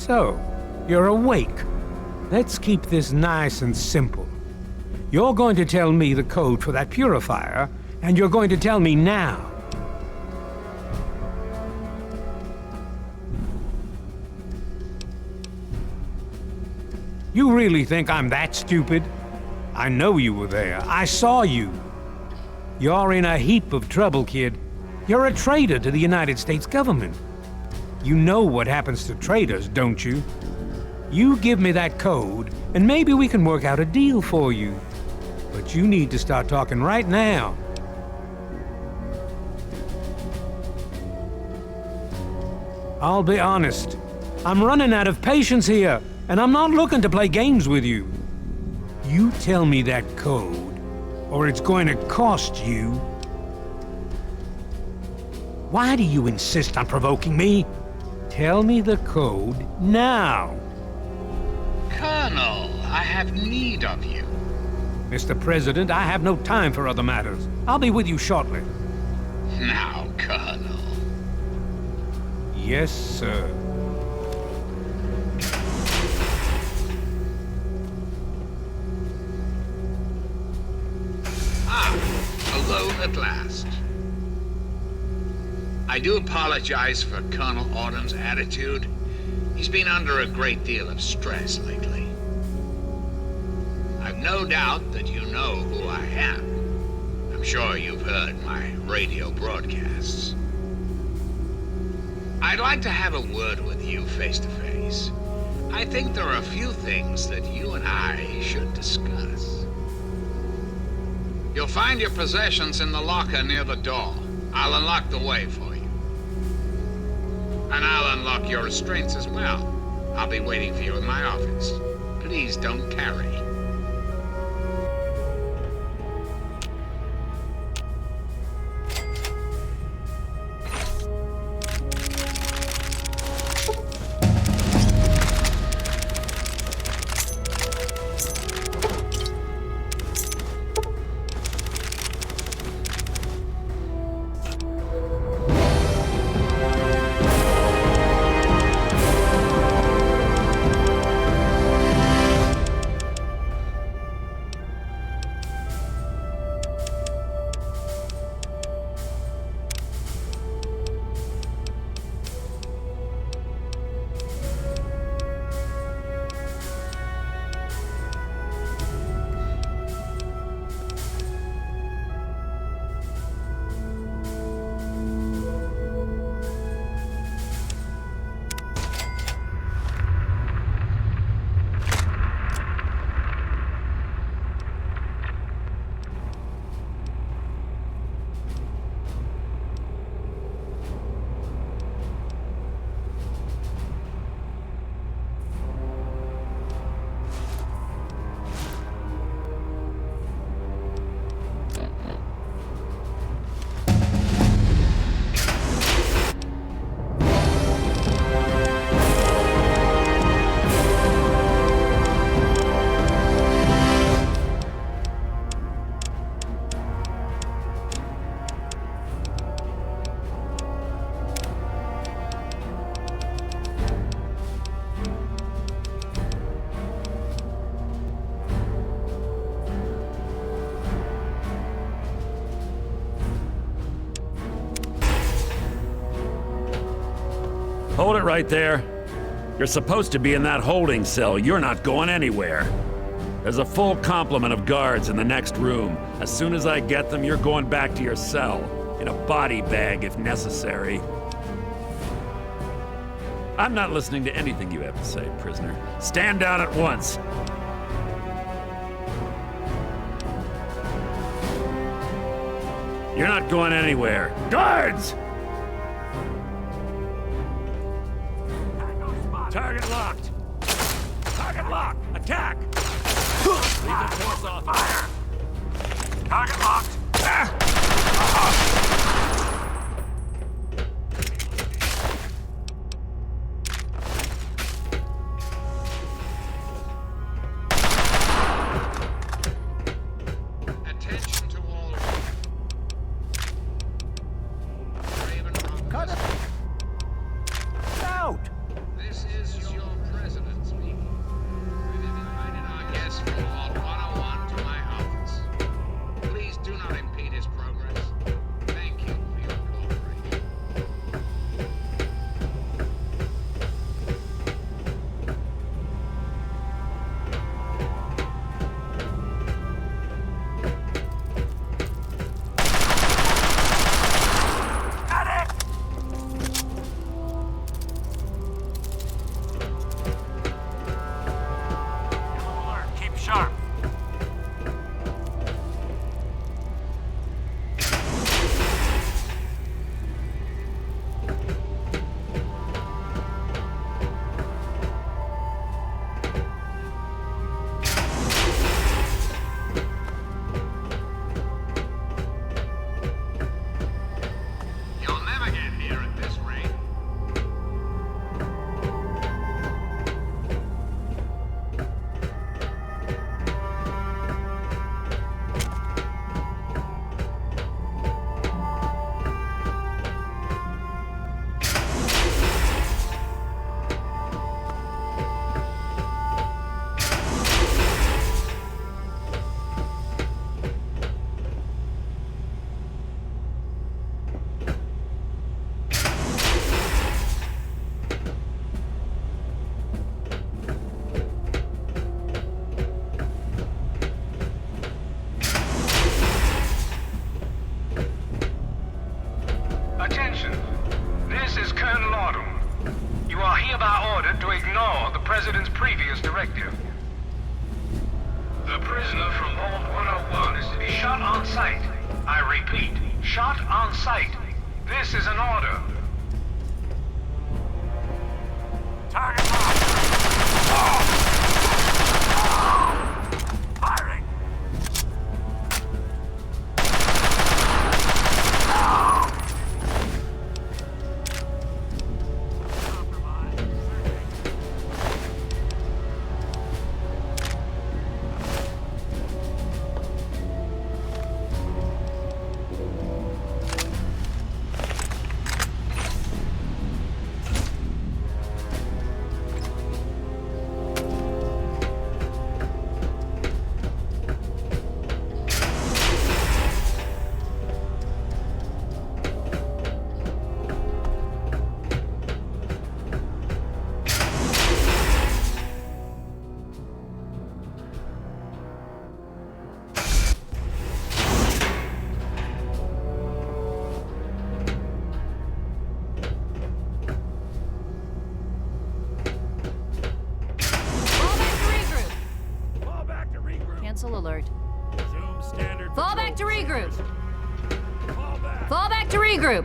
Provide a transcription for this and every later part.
So, you're awake. Let's keep this nice and simple. You're going to tell me the code for that purifier, and you're going to tell me now. You really think I'm that stupid? I know you were there. I saw you. You're in a heap of trouble, kid. You're a traitor to the United States government. You know what happens to traitors, don't you? You give me that code, and maybe we can work out a deal for you. But you need to start talking right now. I'll be honest. I'm running out of patience here, and I'm not looking to play games with you. You tell me that code, or it's going to cost you. Why do you insist on provoking me? Tell me the code now. Colonel, I have need of you. Mr. President, I have no time for other matters. I'll be with you shortly. Now, Colonel. Yes, sir. Alone at last. I do apologize for Colonel Autumn's attitude. He's been under a great deal of stress lately. I've no doubt that you know who I am. I'm sure you've heard my radio broadcasts. I'd like to have a word with you face to face. I think there are a few things that you and I should discuss. You'll find your possessions in the locker near the door. I'll unlock the way for you. And I'll unlock your restraints as well. I'll be waiting for you in my office. Please don't carry. Hold it right there. You're supposed to be in that holding cell. You're not going anywhere. There's a full complement of guards in the next room. As soon as I get them, you're going back to your cell. In a body bag, if necessary. I'm not listening to anything you have to say, prisoner. Stand down at once. You're not going anywhere. Guards! Target locked. Target locked. Attack. Leave the force off. Fire. Target locked. Attention to all. Raven, Cut it out! this is your Attention. This is Colonel Autumn. You are hereby ordered to ignore the President's previous directive. The prisoner from Vault 101 is to be shot on sight. I repeat, shot on sight. This is an order. Target locked. Firing. Cancel alert. Zoom standard. Fall back to regroup. Fall back. Fall back to regroup.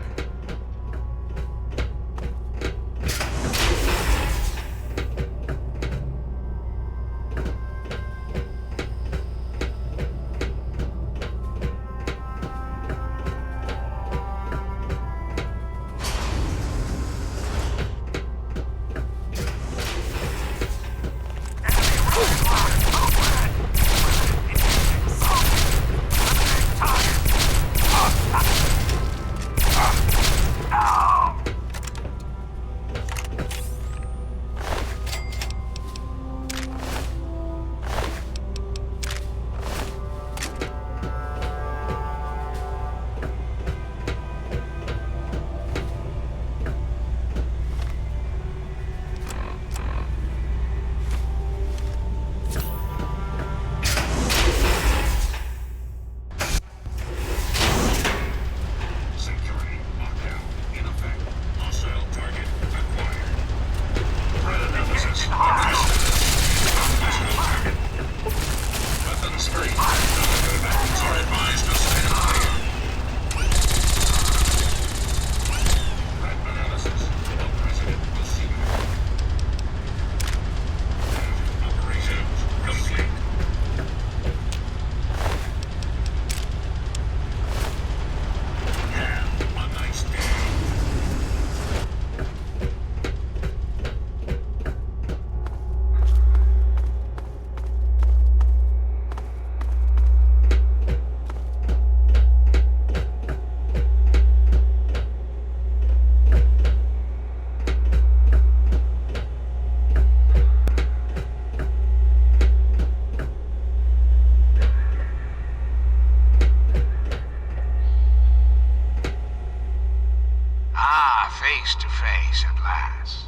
Face to face at last.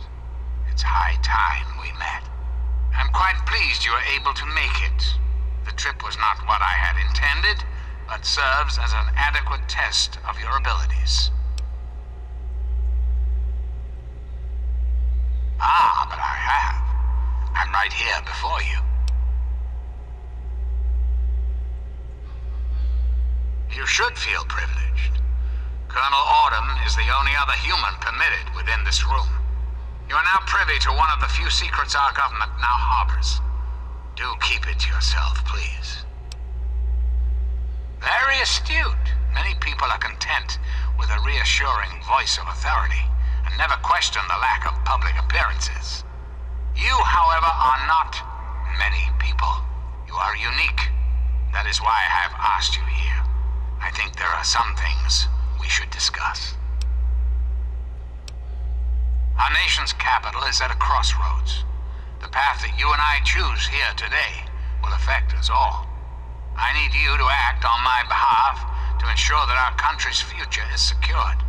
It's high time we met. I'm quite pleased you were able to make it. The trip was not what I had intended, but serves as an adequate test of your abilities. Ah, but I have. I'm right here before you. You should feel privileged. Colonel Autumn is the only other human permitted within this room. You are now privy to one of the few secrets our government now harbors. Do keep it to yourself, please. Very astute. Many people are content with a reassuring voice of authority and never question the lack of public appearances. You, however, are not many people. You are unique. That is why I have asked you here. I think there are some things we should discuss. Our nation's capital is at a crossroads. The path that you and I choose here today will affect us all. I need you to act on my behalf to ensure that our country's future is secured.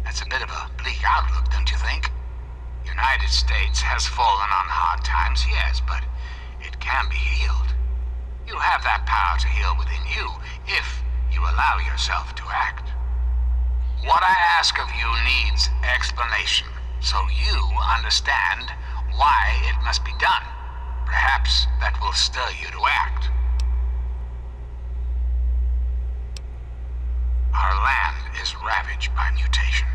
That's a bit of a bleak outlook, don't you think? United States has fallen on hard times, yes, but it can be healed. You have that power to heal within you if you allow yourself to act. What I ask of you needs explanation, so you understand why it must be done. Perhaps that will stir you to act. Our land is ravaged by mutation.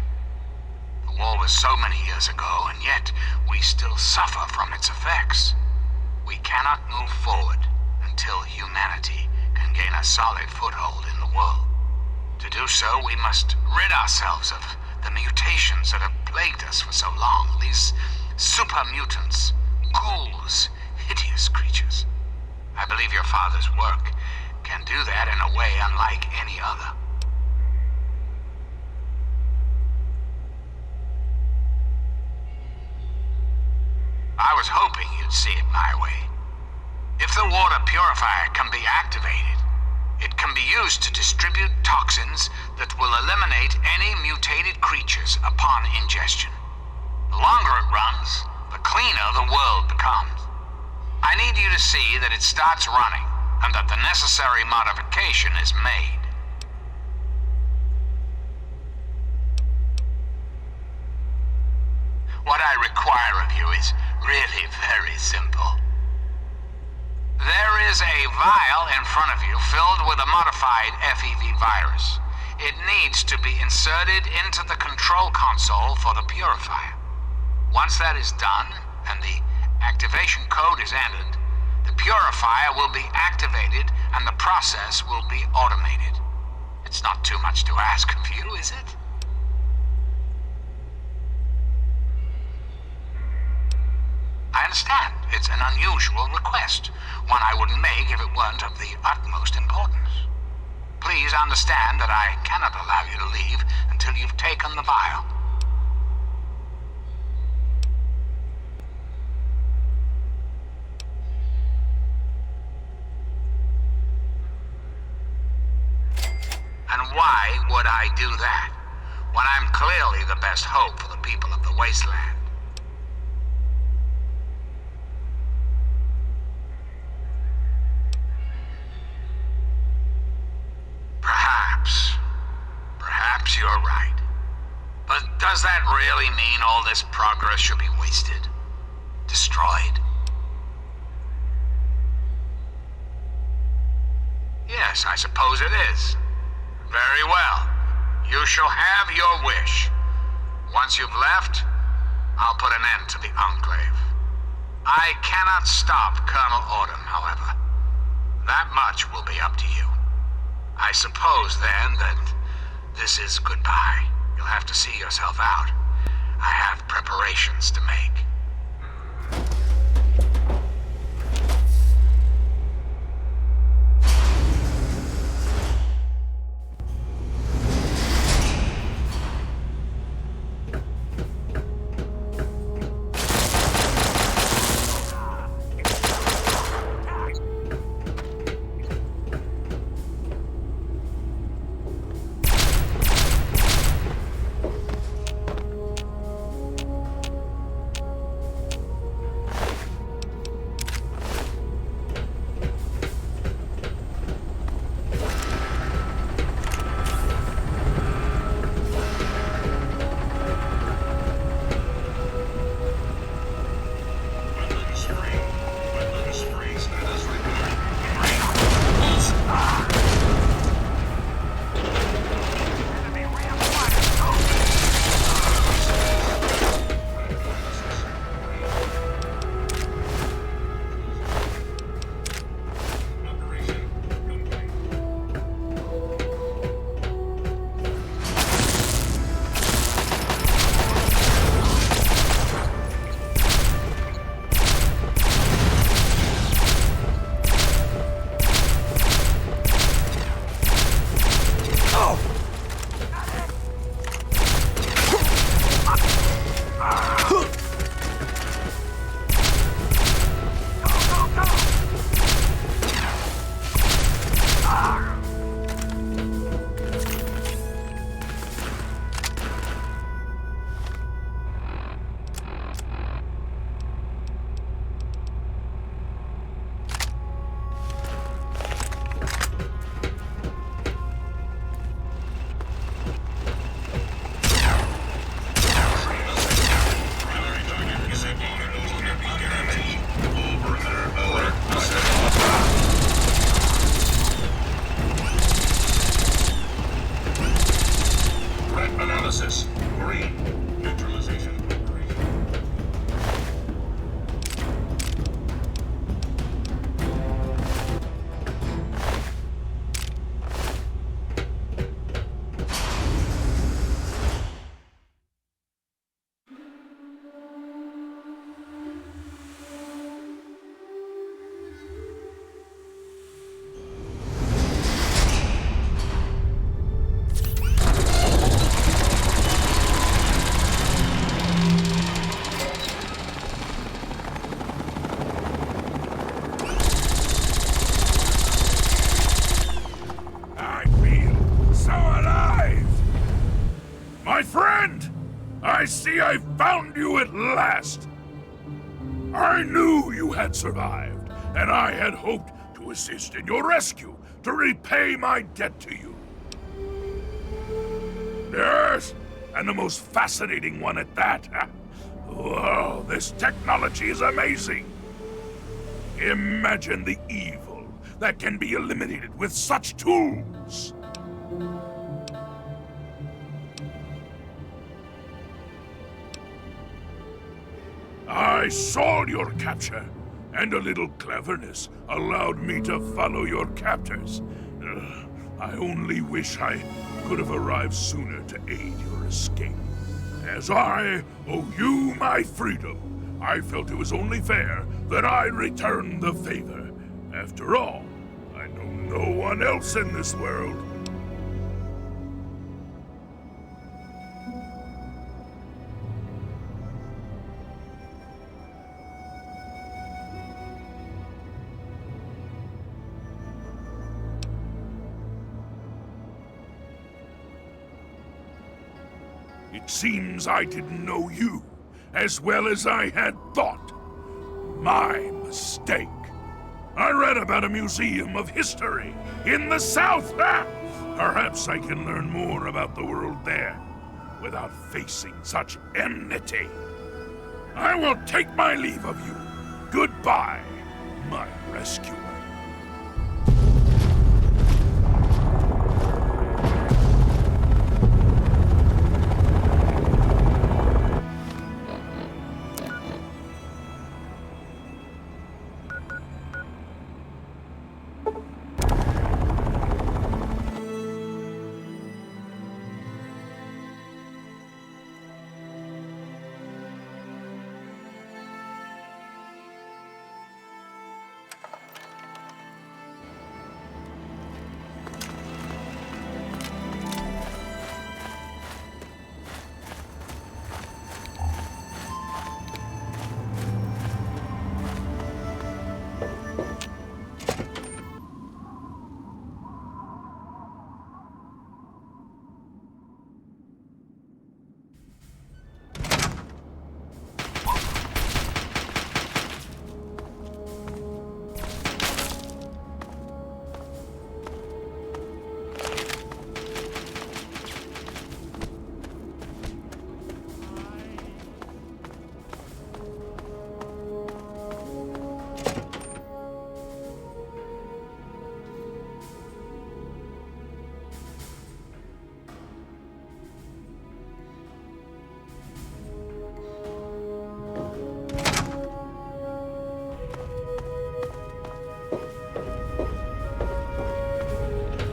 The war was so many years ago, and yet we still suffer from its effects. We cannot move forward until humanity can gain a solid foothold in the world. To do so, we must rid ourselves of the mutations that have plagued us for so long. These super mutants, ghouls, hideous creatures. I believe your father's work can do that in a way unlike any other. I was hoping you'd see it my way. If the water purifier can be activated, it can be used to distribute toxins that will eliminate any mutated creatures upon ingestion. The longer it runs, the cleaner the world becomes. I need you to see that it starts running, and that the necessary modification is made. What I require of you is really very simple. There is a vial in front of you filled with a modified FEV virus. It needs to be inserted into the control console for the purifier. Once that is done, and the activation code is entered, the purifier will be activated and the process will be automated. It's not too much to ask of you, is it? I understand. It's an unusual request, one I wouldn't make if it weren't of the utmost importance. Please understand that I cannot allow you to leave until you've taken the vial. And why would I do that, when I'm clearly the best hope for the people of the wasteland? Perhaps you're right. But does that really mean all this progress should be wasted? Destroyed? Yes, I suppose it is. Very well. You shall have your wish. Once you've left, I'll put an end to the Enclave. I cannot stop Colonel Autumn, however. That much will be up to you. I suppose, then, that this is goodbye. You'll have to see yourself out. I have preparations to make. see I found you at last! I knew you had survived, and I had hoped to assist in your rescue, to repay my debt to you. Yes, and the most fascinating one at that. Whoa, this technology is amazing! Imagine the evil that can be eliminated with such tools! I saw your capture, and a little cleverness allowed me to follow your captors. I only wish I could have arrived sooner to aid your escape. As I owe you my freedom, I felt it was only fair that I return the favor. After all, I know no one else in this world. It seems I didn't know you as well as I had thought. My mistake. I read about a museum of history in the South. Perhaps I can learn more about the world there without facing such enmity. I will take my leave of you. Goodbye, my rescuer.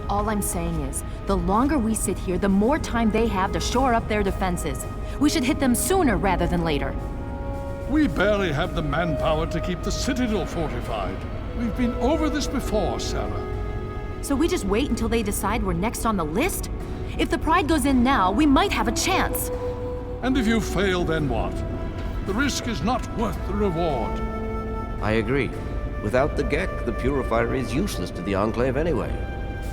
All I'm saying is, the longer we sit here, the more time they have to shore up their defenses. We should hit them sooner rather than later. We barely have the manpower to keep the Citadel fortified. We've been over this before, Sarah. So we just wait until they decide we're next on the list? If the Pride goes in now, we might have a chance. And if you fail, then what? The risk is not worth the reward. I agree. Without the Gek, the Purifier is useless to the Enclave anyway.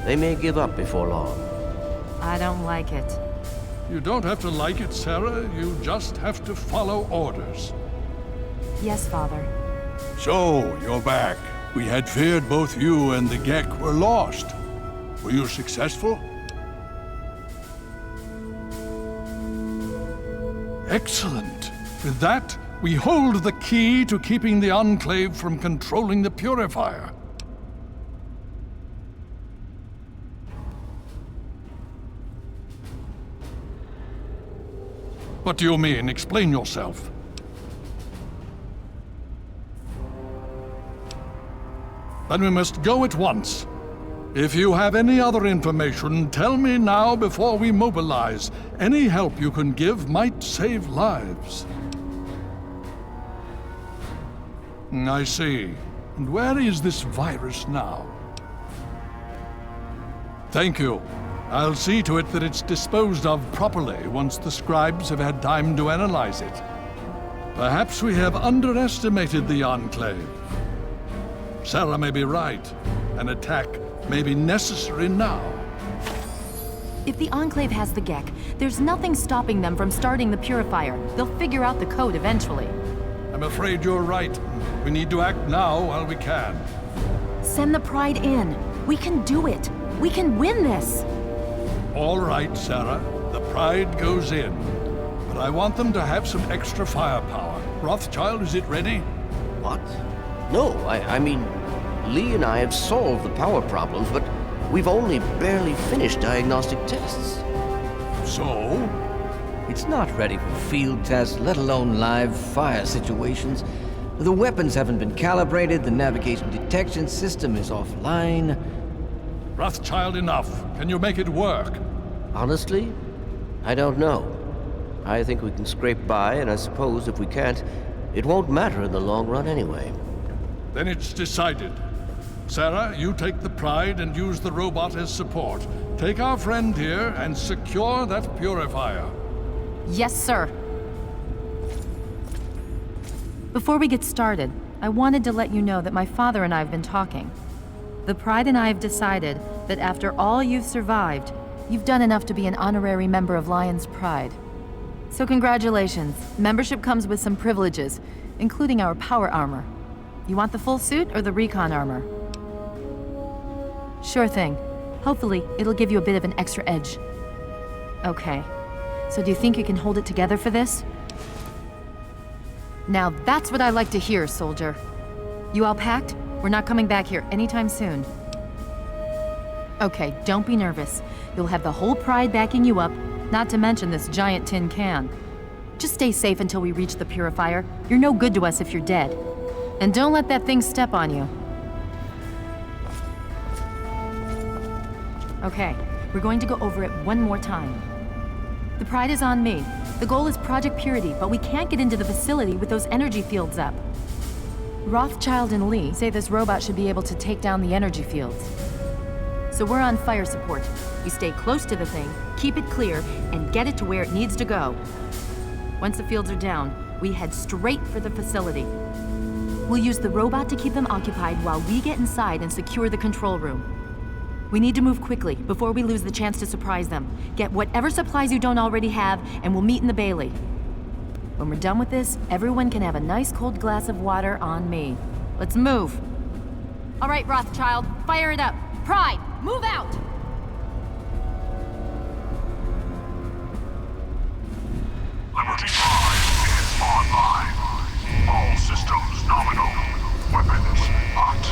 They may give up before long. I don't like it. You don't have to like it, Sarah. You just have to follow orders. Yes, Father. So, you're back. We had feared both you and the Gek were lost. Were you successful? Excellent. With that, we hold the key to keeping the Enclave from controlling the Purifier. What do you mean? Explain yourself. Then we must go at once. If you have any other information, tell me now before we mobilize. Any help you can give might save lives. I see. And where is this virus now? Thank you. I'll see to it that it's disposed of properly once the scribes have had time to analyze it. Perhaps we have underestimated the Enclave. Sarah may be right. An attack may be necessary now. If the Enclave has the Gek, there's nothing stopping them from starting the Purifier. They'll figure out the code eventually. I'm afraid you're right. We need to act now while we can. Send the Pride in. We can do it. We can win this. All right, Sarah. The Pride goes in. But I want them to have some extra firepower. Rothschild, is it ready? What? No, I mean, Lee and I have solved the power problems, but we've only barely finished diagnostic tests. So? It's not ready for field tests, let alone live fire situations. The weapons haven't been calibrated, the navigation detection system is offline. Rothschild, enough. Can you make it work? Honestly, I don't know. I think we can scrape by, and I suppose if we can't, it won't matter in the long run anyway. Then it's decided. Sarah, you take the Pride and use the robot as support. Take our friend here and secure that purifier. Yes, sir. Before we get started, I wanted to let you know that my father and I have been talking. The Pride and I have decided that after all you've survived, you've done enough to be an honorary member of Lion's Pride. So congratulations. Membership comes with some privileges, including our power armor. You want the full suit or the recon armor? Sure thing. Hopefully, it'll give you a bit of an extra edge. Okay. So do you think you can hold it together for this? Now that's what I like to hear, soldier. You all packed? We're not coming back here anytime soon. Okay, don't be nervous. You'll have the whole Pride backing you up, not to mention this giant tin can. Just stay safe until we reach the Purifier. You're no good to us if you're dead. And don't let that thing step on you. Okay, we're going to go over it one more time. The Pride is on me. The goal is Project Purity, but we can't get into the facility with those energy fields up. Rothschild and Lee say this robot should be able to take down the energy fields. So we're on fire support. We stay close to the thing, keep it clear, and get it to where it needs to go. Once the fields are down, we head straight for the facility. We'll use the robot to keep them occupied while we get inside and secure the control room. We need to move quickly before we lose the chance to surprise them. Get whatever supplies you don't already have, and we'll meet in the Bailey. When we're done with this, everyone can have a nice cold glass of water on me. Let's move. All right, Rothschild, fire it up. Pride, move out! Liberty 5 is online. All systems nominal. Weapons hot.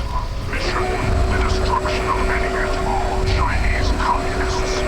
Mission: the destruction of any and all Chinese communists.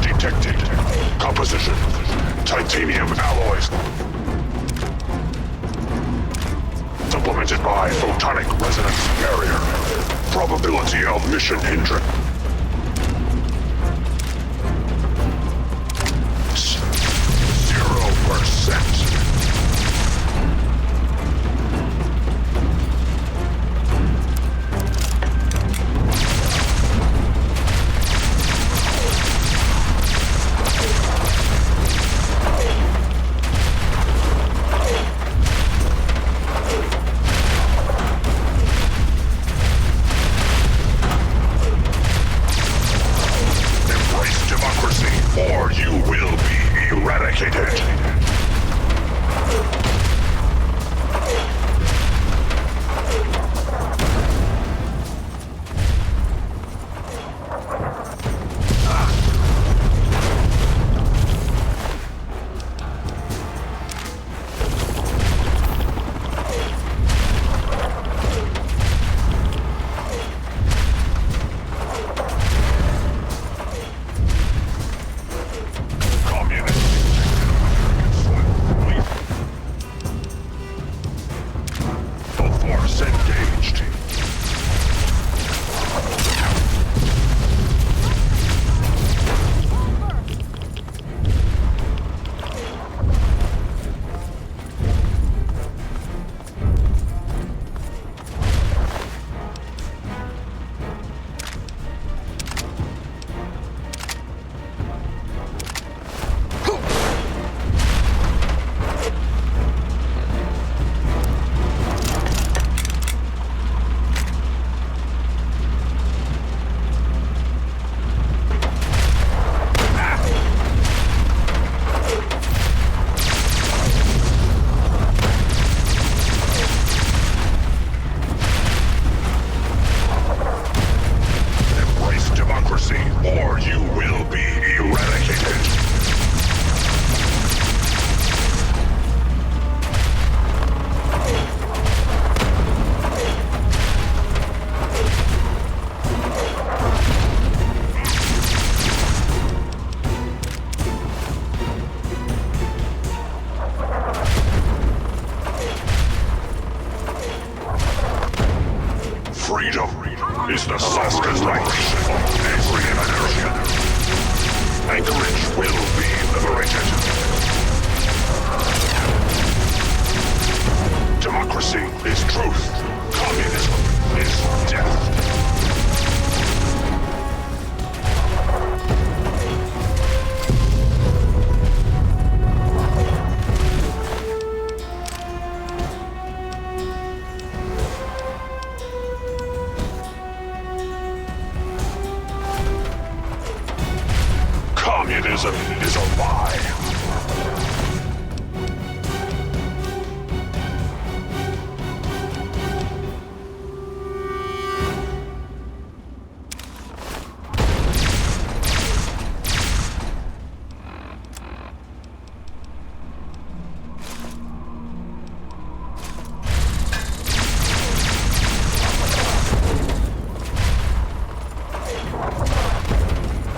Deposit detected. Composition: titanium alloys. Supplemented by photonic resonance barrier. Probability of mission hindrance. 0%. Or you will be eradicated. Geforce engaged. Or you will be eradicated. Freedom is the sovereign right of every American. Anchorage will be liberated. Democracy is truth. Communism is death. Communism is a lie.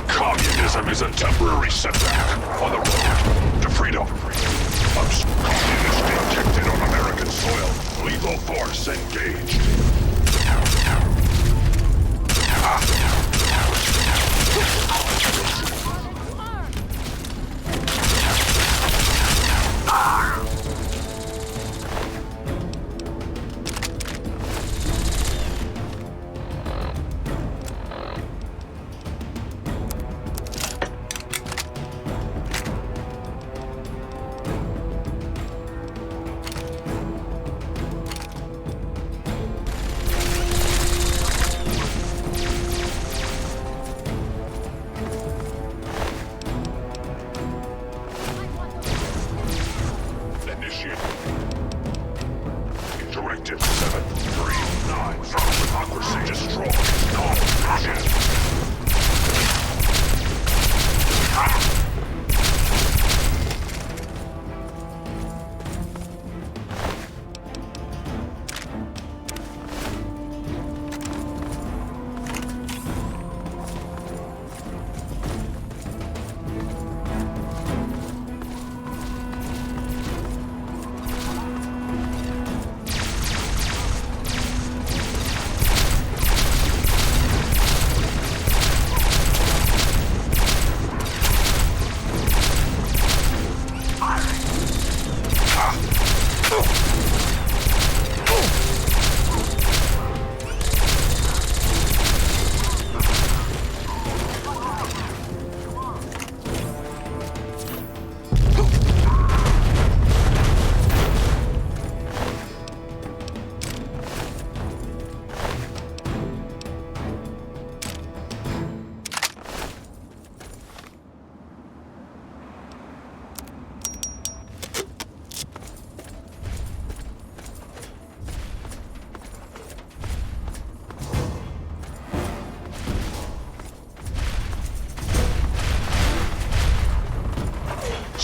Communism is a temporary setback on the road to freedom. Communist detected on American soil. Lethal force engaged.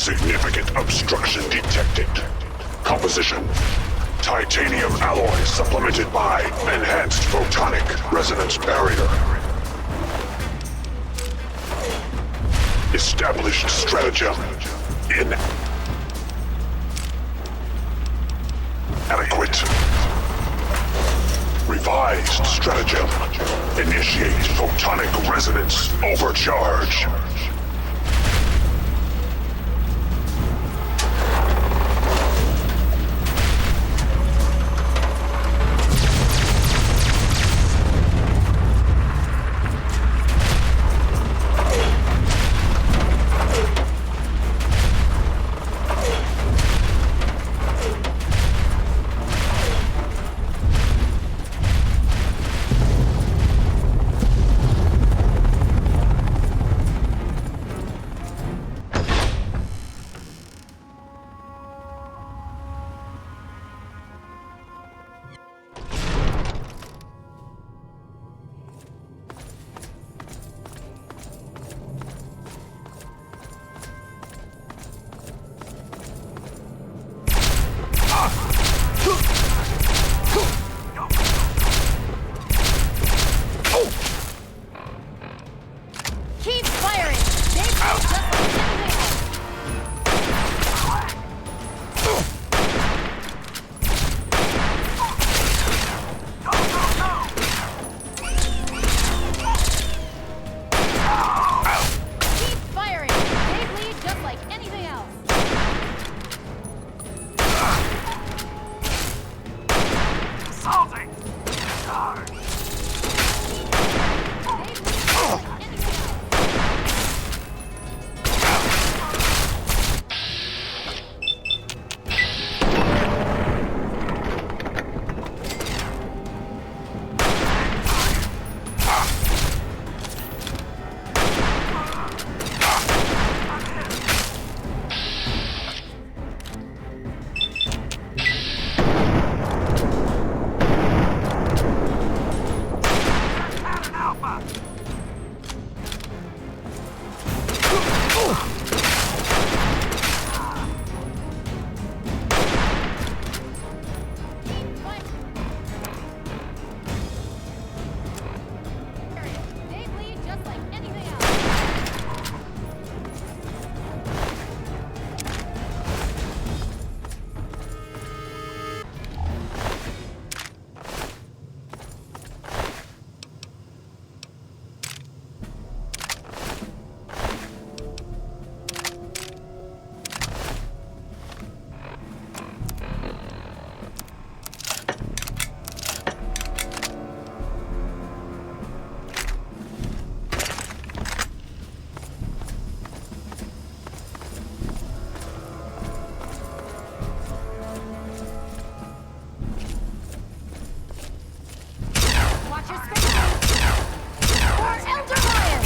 Significant obstruction detected. Composition: titanium alloy supplemented by enhanced photonic resonance barrier. Established stratagem inadequate. Revised stratagem. Initiate photonic resonance overcharge. Keep firing! They just like anything else! Keep firing! They bleed just like anything else! Assaulting! They bleed just like anything else! Watch your space! Or Elder Lion!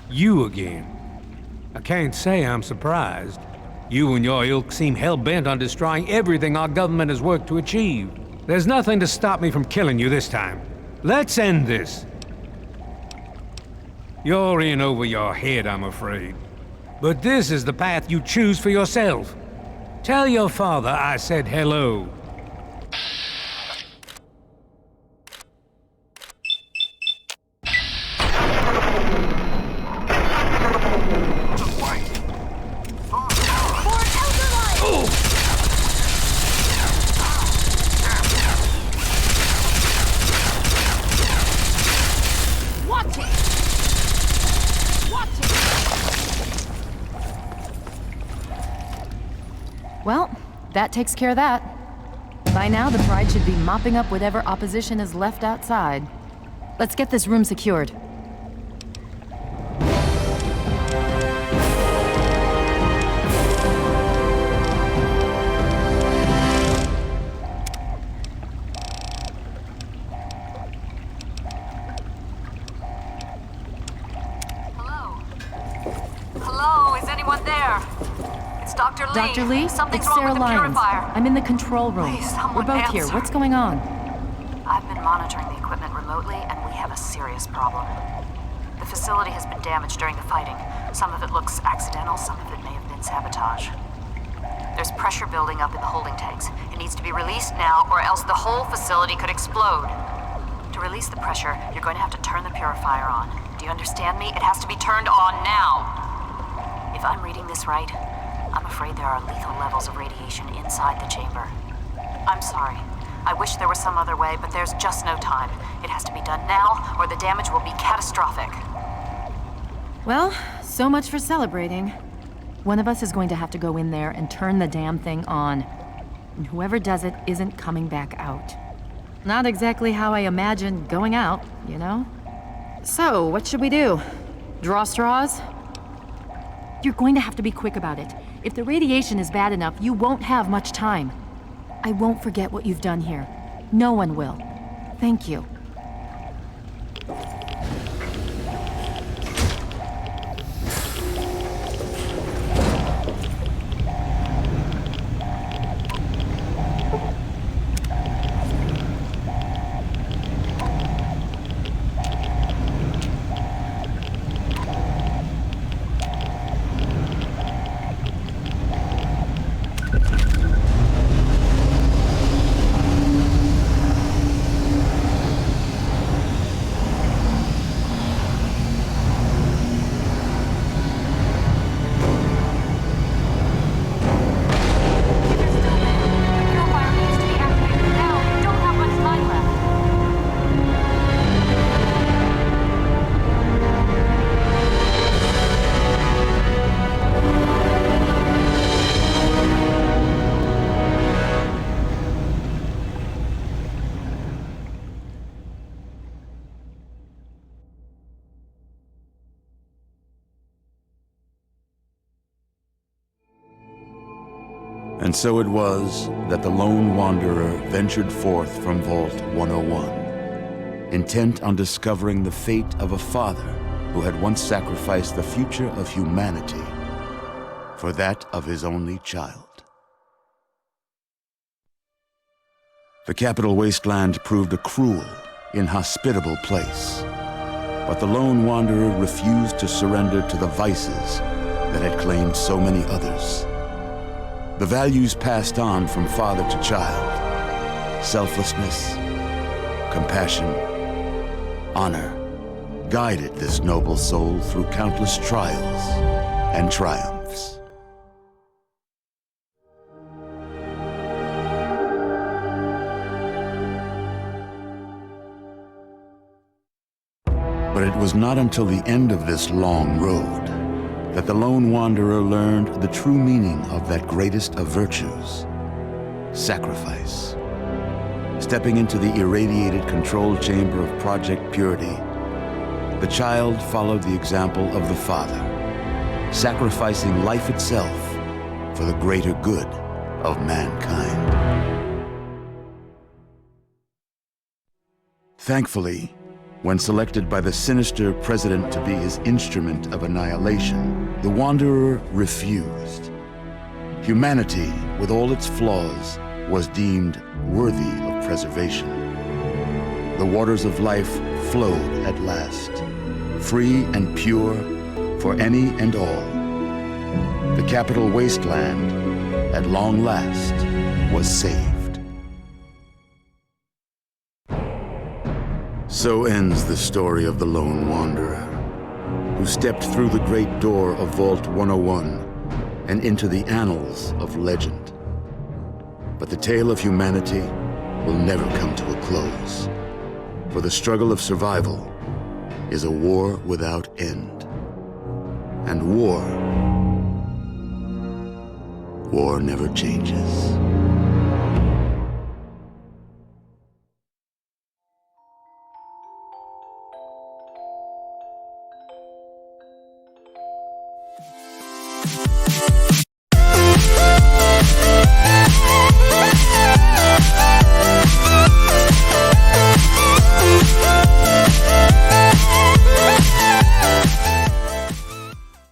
You again. I can't say I'm surprised. You and your ilk seem hell-bent on destroying everything our government has worked to achieve. There's nothing to stop me from killing you this time. Let's end this. You're in over your head, I'm afraid. But this is the path you choose for yourself. Tell your father I said hello. Well, that takes care of that. By now, the Pride should be mopping up whatever opposition is left outside. Let's get this room secured. anyone there? It's Dr. Lee. Dr. Lee? Something's It's wrong Sarah with the Lyons. purifier. I'm in the control room. Please, someone We're both here. answer. What's going on? I've been monitoring the equipment remotely, and we have a serious problem. The facility has been damaged during the fighting. Some of it looks accidental, some of it may have been sabotage. There's pressure building up in the holding tanks. It needs to be released now, or else the whole facility could explode. To release the pressure, you're going to have to turn the purifier on. Do you understand me? It has to be turned on now. If I'm reading this right, I'm afraid there are lethal levels of radiation inside the chamber. I'm sorry. I wish there was some other way, but there's just no time. It has to be done now, or the damage will be catastrophic. Well, so much for celebrating. One of us is going to have to go in there and turn the damn thing on. And whoever does it isn't coming back out. Not exactly how I imagined going out, you know? So, what should we do? Draw straws? You're going to have to be quick about it. If the radiation is bad enough, you won't have much time. I won't forget what you've done here. No one will. Thank you. And so it was that the lone wanderer ventured forth from Vault 101, intent on discovering the fate of a father who had once sacrificed the future of humanity for that of his only child. The capital wasteland proved a cruel, inhospitable place, but the lone wanderer refused to surrender to the vices that had claimed so many others. The values passed on from father to child, selflessness, compassion, honor, guided this noble soul through countless trials and triumphs. But it was not until the end of this long road that the lone wanderer learned the true meaning of that greatest of virtues, sacrifice. Stepping into the irradiated control chamber of Project Purity, the child followed the example of the father, sacrificing life itself for the greater good of mankind. Thankfully, when selected by the sinister president to be his instrument of annihilation, the Wanderer refused. Humanity, with all its flaws, was deemed worthy of preservation. The waters of life flowed at last, free and pure for any and all. The capital wasteland, at long last, was saved. So ends the story of the lone wanderer, who stepped through the great door of Vault 101 and into the annals of legend. But the tale of humanity will never come to a close, for the struggle of survival is a war without end. And war never changes.